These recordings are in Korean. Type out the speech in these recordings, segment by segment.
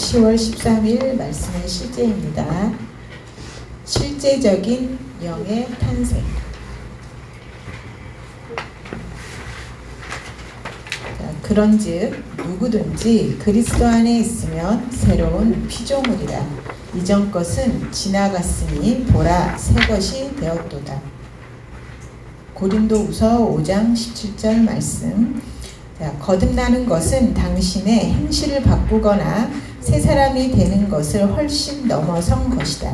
10월 13일 말씀의 실제입니다. 실제적인 영의 탄생. 그런즉 누구든지 그리스도 안에 있으면 새로운 피조물이라. 이전 것은 지나갔으니 보라 새 것이 되었도다. 고린도후서 5장 17절 말씀. 거듭나는 것은 당신의 행실을 바꾸거나 새 사람이 되는 것을 훨씬 넘어선 것이다.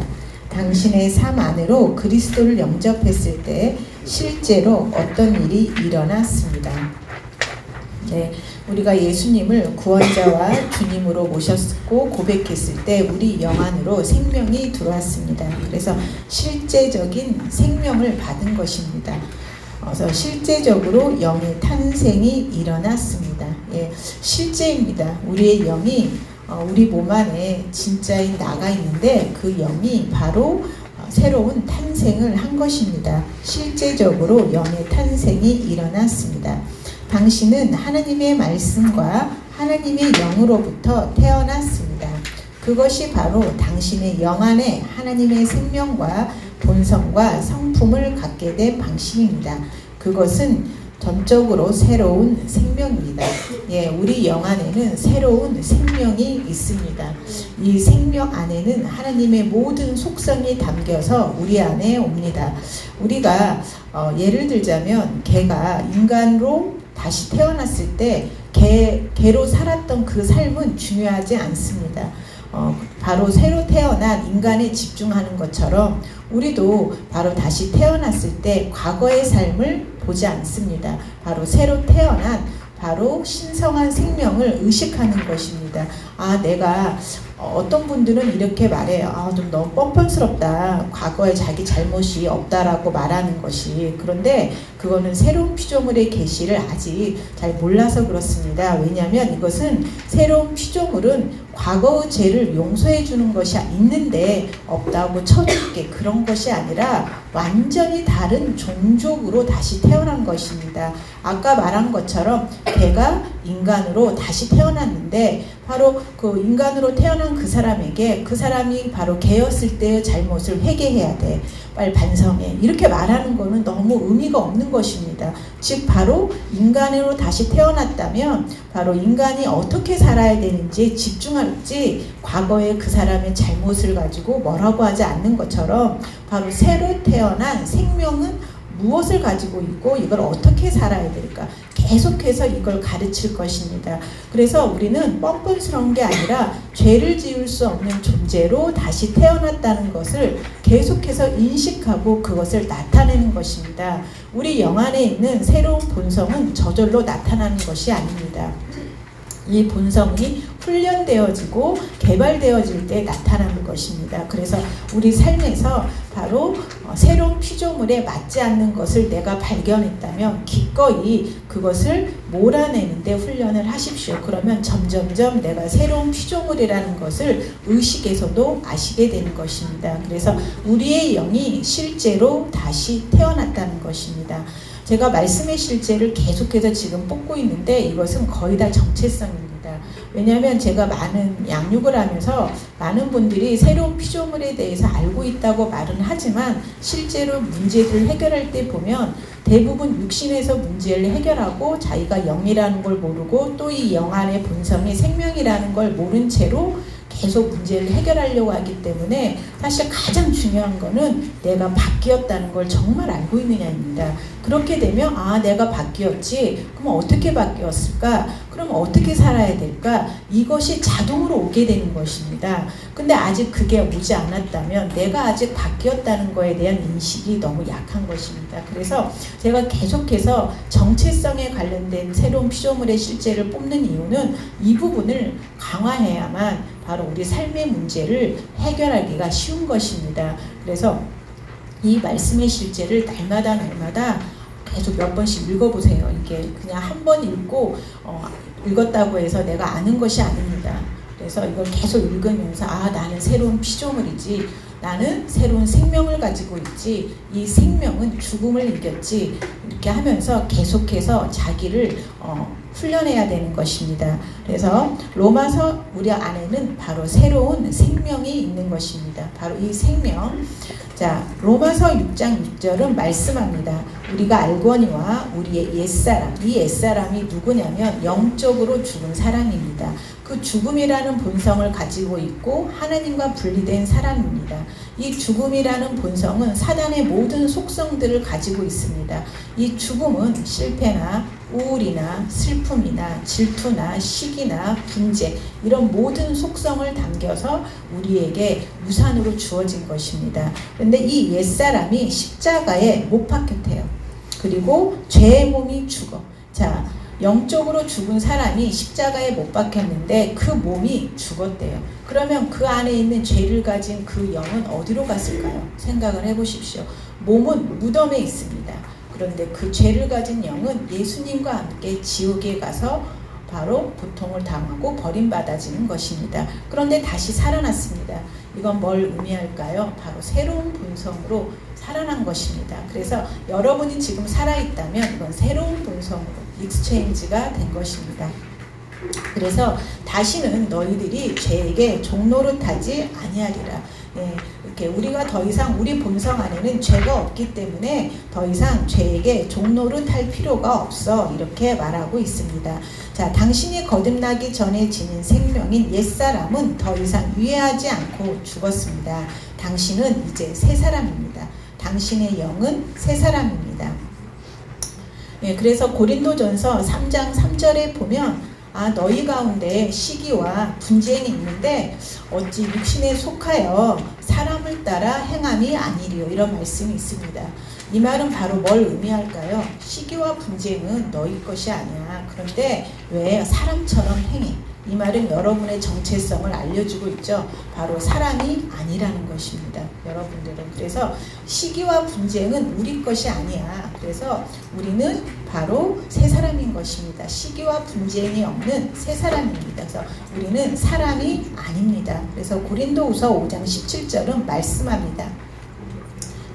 당신의 삶 안으로 그리스도를 영접했을 때 실제로 어떤 일이 일어났습니다. 우리가 예수님을 구원자와 주님으로 모셨고 고백했을 때 우리 영 안으로 생명이 들어왔습니다. 그래서 실제적인 생명을 받은 것입니다. 그래서 실제적으로 영의 탄생이 일어났습니다. 실제입니다. 우리의 영이 우리 몸 안에 진짜인 나가 있는데 그 영이 바로 새로운 탄생을 한 것입니다. 실제적으로 영의 탄생이 일어났습니다. 당신은 하나님의 말씀과 하나님의 영으로부터 태어났습니다. 그것이 바로 당신의 영 안에 하나님의 생명과 본성과 성품을 갖게 된 방식입니다. 그것은 전적으로 새로운 생명입니다. 우리 영 안에는 새로운 생명이 있습니다. 이 생명 안에는 하나님의 모든 속성이 담겨서 우리 안에 옵니다. 우리가 예를 들자면 개가 인간으로 다시 태어났을 때 개로 살았던 그 삶은 중요하지 않습니다. 바로 새로 태어난 인간에 집중하는 것처럼 우리도 바로 다시 태어났을 때 과거의 삶을 보지 않습니다. 바로 새로 태어난 바로 신성한 생명을 의식하는 것입니다. 내가 어떤 분들은 이렇게 말해요. 좀 너무 뻔뻔스럽다. 과거에 자기 잘못이 없다라고 말하는 것이. 그런데 그거는 새로운 피조물의 계시를 아직 잘 몰라서 그렇습니다. 왜냐하면 이것은 새로운 피조물은 과거의 죄를 용서해 주는 것이 있는데 없다고 쳐줄게 그런 것이 아니라 완전히 다른 종족으로 다시 태어난 것입니다. 아까 말한 것처럼 개가 인간으로 다시 태어났는데 바로 그 인간으로 태어난 그 사람에게 그 사람이 바로 개였을 때의 잘못을 회개해야 돼. 빨리 반성해. 이렇게 말하는 거는 너무 의미가 없는 것입니다. 즉 바로 인간으로 다시 태어났다면 바로 인간이 어떻게 살아야 되는지 집중할지 과거의 그 사람의 잘못을 가지고 뭐라고 하지 않는 것처럼 바로 새로 태어난 생명은 무엇을 가지고 있고 이걸 어떻게 살아야 될까 계속해서 이걸 가르칠 것입니다. 그래서 우리는 뻔뻔스러운 게 아니라 죄를 지을 수 없는 존재로 다시 태어났다는 것을 계속해서 인식하고 그것을 나타내는 것입니다. 우리 영 안에 있는 새로운 본성은 저절로 나타나는 것이 아닙니다. 이 본성이 훈련되어지고 개발되어질 때 나타나는 것입니다. 그래서 우리 삶에서 바로 새로운 피조물에 맞지 않는 것을 내가 발견했다면 기꺼이 그것을 몰아내는데 훈련을 하십시오. 그러면 점점점 내가 새로운 피조물이라는 것을 의식에서도 아시게 되는 것입니다. 그래서 우리의 영이 실제로 다시 태어났다는 것입니다. 제가 말씀의 실제를 계속해서 지금 뽑고 있는데 이것은 거의 다 정체성입니다. 왜냐하면 제가 많은 양육을 하면서 많은 분들이 새로운 피조물에 대해서 알고 있다고 말은 하지만 실제로 문제들을 해결할 때 보면 대부분 육신에서 문제를 해결하고 자기가 영이라는 걸 모르고 또 이 영 안의 본성이 생명이라는 걸 모른 채로 계속 문제를 해결하려고 하기 때문에 사실 가장 중요한 거는 내가 바뀌었다는 걸 정말 알고 있느냐입니다. 그렇게 되면 내가 바뀌었지. 그럼 어떻게 바뀌었을까? 그럼 어떻게 살아야 될까? 이것이 자동으로 오게 되는 것입니다. 근데 아직 그게 오지 않았다면 내가 아직 바뀌었다는 거에 대한 인식이 너무 약한 것입니다. 그래서 제가 계속해서 정체성에 관련된 새로운 피조물의 실제를 뽑는 이유는 이 부분을 강화해야만 바로 우리 삶의 문제를 해결하기가 쉬운 것입니다. 그래서 이 말씀의 실제를 날마다 계속 몇 번씩 읽어보세요. 이게 그냥 한 번 읽고 읽었다고 해서 내가 아는 것이 아닙니다. 그래서 이걸 계속 읽으면서 나는 새로운 피조물이지. 나는 새로운 생명을 가지고 있지. 이 생명은 죽음을 이겼지. 이렇게 하면서 계속해서 자기를 훈련해야 되는 것입니다. 그래서 로마서 우리 안에는 바로 새로운 생명이 있는 것입니다. 바로 이 생명. 자, 로마서 6장 6절은 말씀합니다. 우리가 알거니와 우리의 옛사람, 이 옛사람이 누구냐면 영적으로 죽은 사람입니다. 그 죽음이라는 본성을 가지고 있고 하나님과 분리된 사람입니다. 이 죽음이라는 본성은 사단의 모든 속성들을 가지고 있습니다. 이 죽음은 실패나 우울이나 슬픔이나 질투나 시기나 분쟁, 이런 모든 속성을 담겨서 우리에게 유산으로 주어진 것입니다. 그런데 이 옛사람이 십자가에 못 박혔대요. 그리고 죄의 몸이 죽어. 자, 영적으로 죽은 사람이 십자가에 못 박혔는데 그 몸이 죽었대요. 그러면 그 안에 있는 죄를 가진 그 영은 어디로 갔을까요? 생각을 해보십시오. 몸은 무덤에 있습니다. 그런데 그 죄를 가진 영은 예수님과 함께 지옥에 가서 바로 고통을 당하고 버림받아지는 것입니다. 그런데 다시 살아났습니다. 이건 뭘 의미할까요? 바로 새로운 본성으로 살아난 것입니다. 그래서 여러분이 지금 살아있다면 이건 새로운 본성으로 익스체인지가 된 것입니다. 그래서 다시는 너희들이 죄에게 종노릇하지 아니하리라. 이렇게 우리가 더 이상 우리 본성 안에는 죄가 없기 때문에 더 이상 죄에게 종노릇할 필요가 없어, 이렇게 말하고 있습니다. 자, 당신이 거듭나기 전에 지닌 생명인 옛사람은 더 이상 유해하지 않고 죽었습니다. 당신은 이제 새 사람입니다. 당신의 영은 새 사람입니다. 그래서 고린도전서 3장 3절에 보면 너희 가운데 시기와 분쟁이 있는데 어찌 육신에 속하여 사람을 따라 행함이 아니리요, 이런 말씀이 있습니다. 이 말은 바로 뭘 의미할까요? 시기와 분쟁은 너희 것이 아니야. 그런데 왜 사람처럼 행해? 이 말은 여러분의 정체성을 알려주고 있죠. 바로 사람이 아니라는 것입니다. 여러분들은. 그래서 시기와 분쟁은 우리 것이 아니야. 그래서 우리는 바로 새 사람인 것입니다. 시기와 분쟁이 없는 새 사람입니다. 그래서 우리는 사람이 아닙니다. 그래서 고린도후서 5장 17절은 말씀합니다.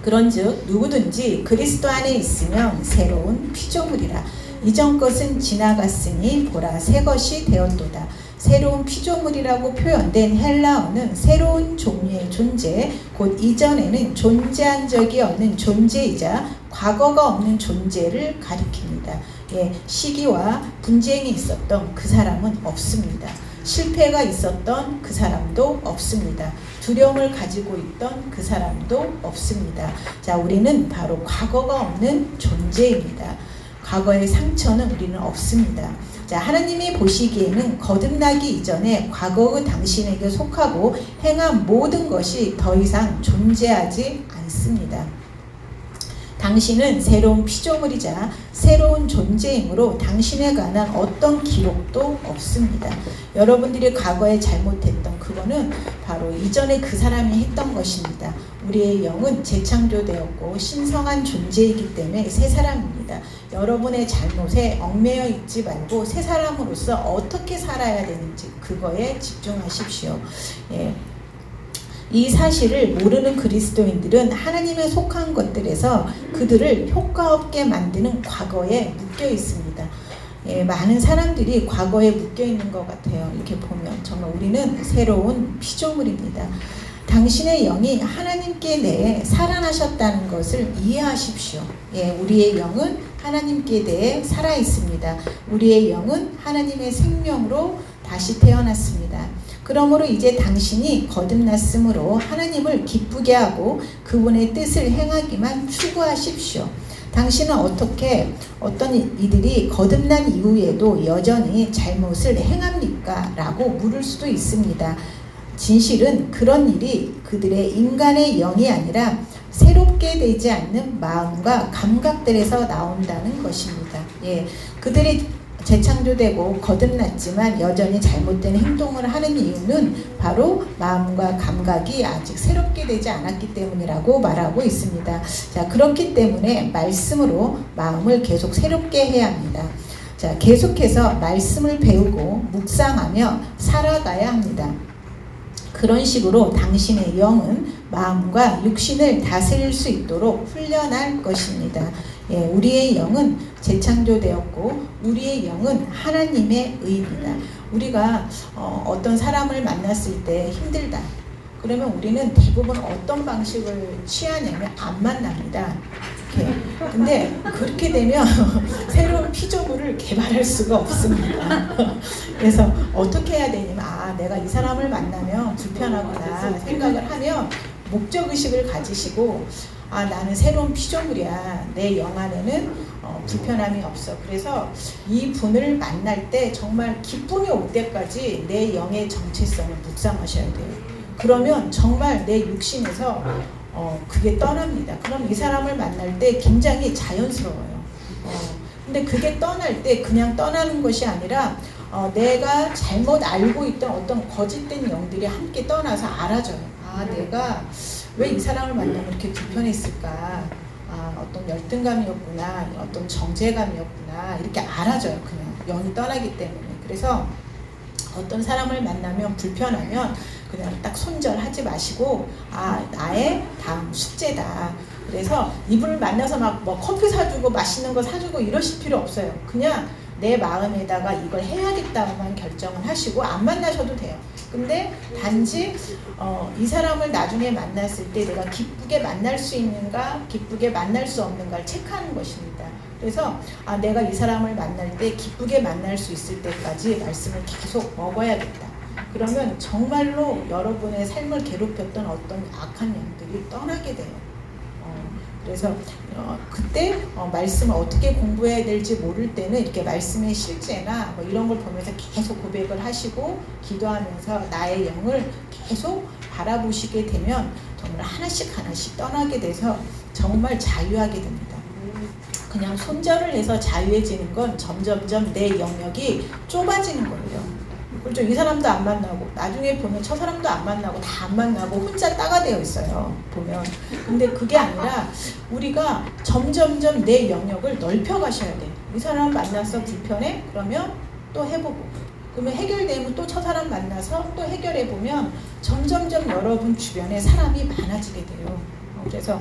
그런즉 누구든지 그리스도 안에 있으면 새로운 피조물이라. 이전 것은 지나갔으니 보라 새 것이 되었도다. 새로운 피조물이라고 표현된 헬라어는 새로운 종류의 존재, 곧 이전에는 존재한 적이 없는 존재이자 과거가 없는 존재를 가리킵니다. 시기와 분쟁이 있었던 그 사람은 없습니다. 실패가 있었던 그 사람도 없습니다. 두려움을 가지고 있던 그 사람도 없습니다. 자, 우리는 바로 과거가 없는 존재입니다. 과거의 상처는 우리는 없습니다. 자, 하나님이 보시기에는 거듭나기 이전에 과거의 당신에게 속하고 행한 모든 것이 더 이상 존재하지 않습니다. 당신은 새로운 피조물이자 새로운 존재이므로 당신에 관한 어떤 기록도 없습니다. 여러분들이 과거에 잘못했던 그거는 바로 이전에 그 사람이 했던 것입니다. 우리의 영은 재창조되었고 신성한 존재이기 때문에 새 사람입니다. 여러분의 잘못에 얽매여 있지 말고 새 사람으로서 어떻게 살아야 되는지 그거에 집중하십시오. 이 사실을 모르는 그리스도인들은 하나님에 속한 것들에서 그들을 효과 없게 만드는 과거에 묶여 있습니다. 많은 사람들이 과거에 묶여 있는 것 같아요. 이렇게 보면 정말 우리는 새로운 피조물입니다. 당신의 영이 하나님께 대해 살아나셨다는 것을 이해하십시오. 우리의 영은 하나님께 대해 살아 있습니다. 우리의 영은 하나님의 생명으로 다시 태어났습니다. 그러므로 이제 당신이 거듭났으므로 하나님을 기쁘게 하고 그분의 뜻을 행하기만 추구하십시오. 당신은 어떤 이들이 거듭난 이후에도 여전히 잘못을 행합니까? 라고 물을 수도 있습니다. 진실은 그런 일이 그들의 인간의 영이 아니라 새롭게 되지 않는 마음과 감각들에서 나온다는 것입니다. 그들이 재창조되고 거듭났지만 여전히 잘못된 행동을 하는 이유는 바로 마음과 감각이 아직 새롭게 되지 않았기 때문이라고 말하고 있습니다. 자, 그렇기 때문에 말씀으로 마음을 계속 새롭게 해야 합니다. 자, 계속해서 말씀을 배우고 묵상하며 살아가야 합니다. 그런 식으로 당신의 영은 마음과 육신을 다스릴 수 있도록 훈련할 것입니다. 예, 우리의 영은 재창조되었고 우리의 영은 하나님의 의입니다. 우리가 어떤 사람을 만났을 때 힘들다. 그러면 우리는 대부분 어떤 방식을 취하냐면 안 만납니다. 이렇게. 근데 그렇게 되면 새로운 피조물을 개발할 수가 없습니다. 그래서 어떻게 해야 되냐면 내가 이 사람을 만나면 불편하구나 생각을 하면 목적의식을 가지시고 나는 새로운 피조물이야. 내 영 안에는 불편함이 없어. 그래서 이 분을 만날 때 정말 기쁨이 올 때까지 내 영의 정체성을 묵상하셔야 돼요. 그러면 정말 내 육신에서 그게 떠납니다. 그럼 이 사람을 만날 때 굉장히 자연스러워요. 근데 그게 떠날 때 그냥 떠나는 것이 아니라 내가 잘못 알고 있던 어떤 거짓된 영들이 함께 떠나서 알아져요. 내가 왜 이 사람을 만나면 이렇게 불편했을까? 어떤 열등감이었구나, 어떤 정제감이었구나, 이렇게 알아져요. 그냥 영이 떠나기 때문에. 그래서 어떤 사람을 만나면 불편하면 그냥 딱 손절하지 마시고 나의 다음 숙제다. 그래서 이분을 만나서 막 뭐 커피 사주고 맛있는 거 사주고 이러실 필요 없어요. 그냥 내 마음에다가 이걸 해야겠다만 결정을 하시고 안 만나셔도 돼요. 근데 단지 이 사람을 나중에 만났을 때 내가 기쁘게 만날 수 있는가 기쁘게 만날 수 없는가를 체크하는 것입니다. 그래서 내가 이 사람을 만날 때 기쁘게 만날 수 있을 때까지 말씀을 계속 먹어야겠다. 그러면 정말로 여러분의 삶을 괴롭혔던 어떤 악한 영들이 떠나게 돼요. 그래서 그때 말씀을 어떻게 공부해야 될지 모를 때는 이렇게 말씀의 실제나 뭐 이런 걸 보면서 계속 고백을 하시고 기도하면서 나의 영을 계속 바라보시게 되면 정말 하나씩 떠나게 돼서 정말 자유하게 됩니다. 그냥 손절을 해서 자유해지는 건 점점점 내 영역이 좁아지는 거예요. 그렇죠. 이 사람도 안 만나고 나중에 보면 저 사람도 안 만나고 다 안 만나고 혼자 따가 되어 있어요. 보면. 근데 그게 아니라 우리가 점점점 내 영역을 넓혀 가셔야 돼. 이 사람 만나서 불편해? 그러면 또 해보고. 그러면 해결되면 또 저 사람 만나서 또 해결해보면 점점점 여러분 주변에 사람이 많아지게 돼요. 그래서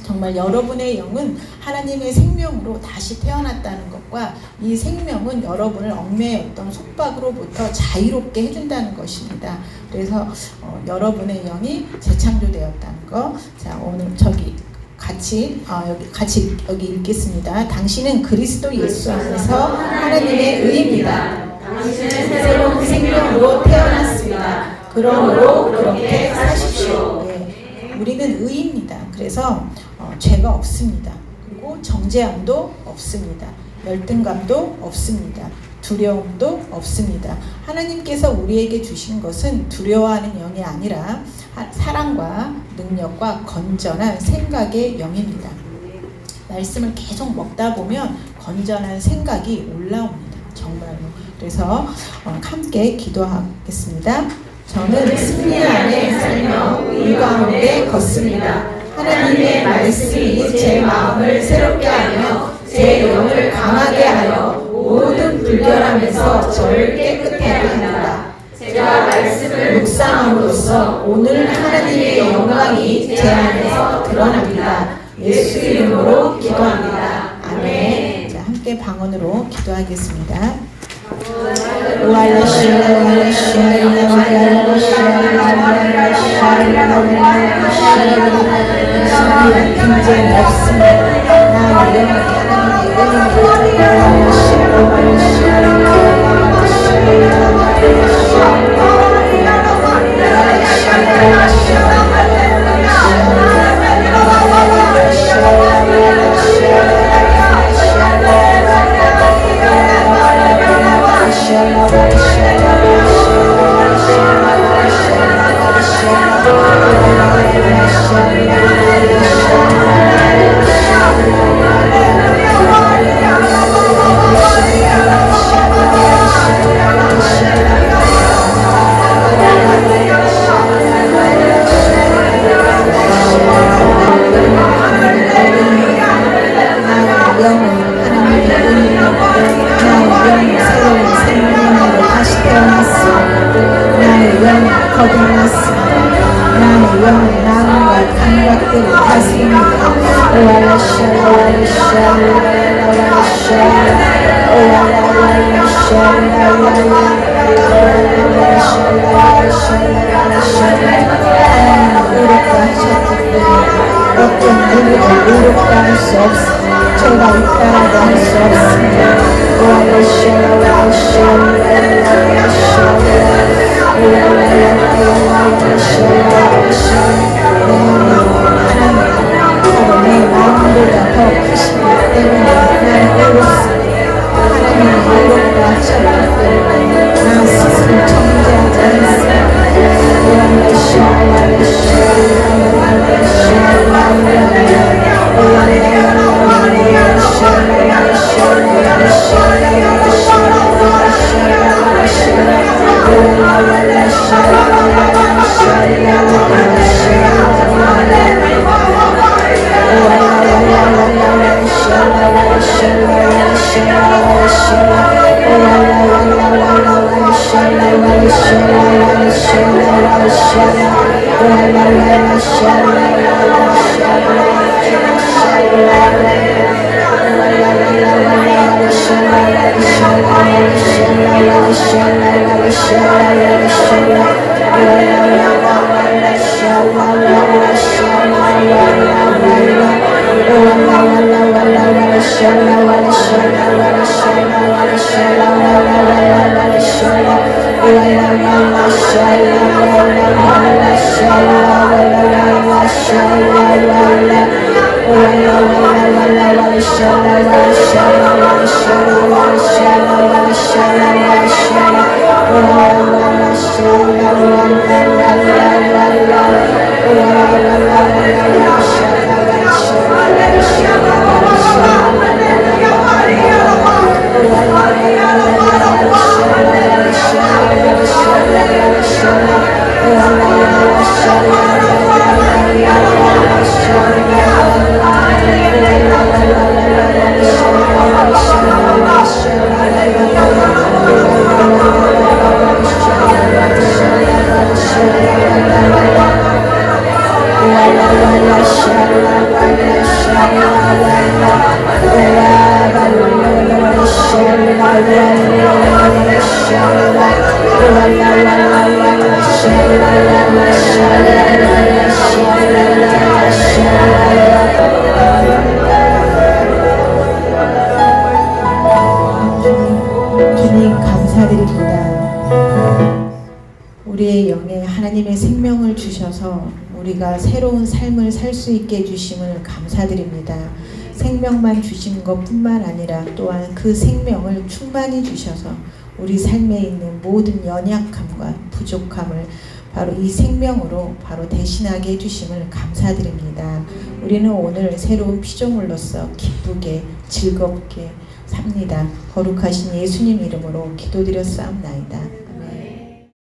정말 여러분의 영은 하나님의 생명으로 다시 태어났다는 것과 이 생명은 여러분을 엉매였던 속박으로부터 자유롭게 해준다는 것입니다. 그래서 여러분의 영이 재창조되었다는 것. 자, 오늘 같이 여기 읽겠습니다. 당신은 그리스도 예수 안에서 하나님의 의입니다. 당신은 새로운 생명으로 태어났습니다. 그러므로 그렇게 사십시오. 네, 우리는 의입니다. 그래서 죄가 없습니다. 그리고 정죄함도 없습니다. 열등감도 없습니다. 두려움도 없습니다. 하나님께서 우리에게 주신 것은 두려워하는 영이 아니라 사랑과 능력과 건전한 생각의 영입니다. 말씀을 계속 먹다 보면 건전한 생각이 올라옵니다. 정말로. 그래서 함께 기도하겠습니다. 저는 승리 안에 살며 의 가운데 걷습니다. 하나님의 말씀이 제 마음을 새롭게 하며 제 영을 강하게 하여 모든 불결함에서 저를 깨끗하게 합니다. 제가 말씀을 묵상함으로써 오늘 하나님의 영광이 제 안에서 드러납니다. 예수 이름으로 기도합니다. 아멘. 자, 함께 방언으로 기도하겠습니다. 빈죄는 없습니다. 거듭났습니다. 나의 영은 마음과 감각들을 다스립니다. 의롭다 하셨기 때문에 어떤 누구도 의롭다 할 수 없습니다. 제가 있다라고 할 수 없습니다. 바로 내 마음보다 더 크시기 때문에 나는 의롭습니다. 하나님은 의롭다 하셨기 때문에 나 스스로 정죄하지 않습니다. 주님 감사드립니다. 우리의 영에 하나님의 생명을 주셔서 우리가 새로운 삶을 살 수 있게 해주심을 감사드립니다. 생명만 주신 것뿐만 아니라 또한 그 생명을 충만히 주셔서 우리 삶에 있는 모든 연약함과 부족함을 바로 이 생명으로 바로 대신하게 해주심을 감사드립니다. 우리는 오늘 새로운 피조물로서 기쁘게 즐겁게 삽니다. 거룩하신 예수님 이름으로 기도드렸사옵나이다.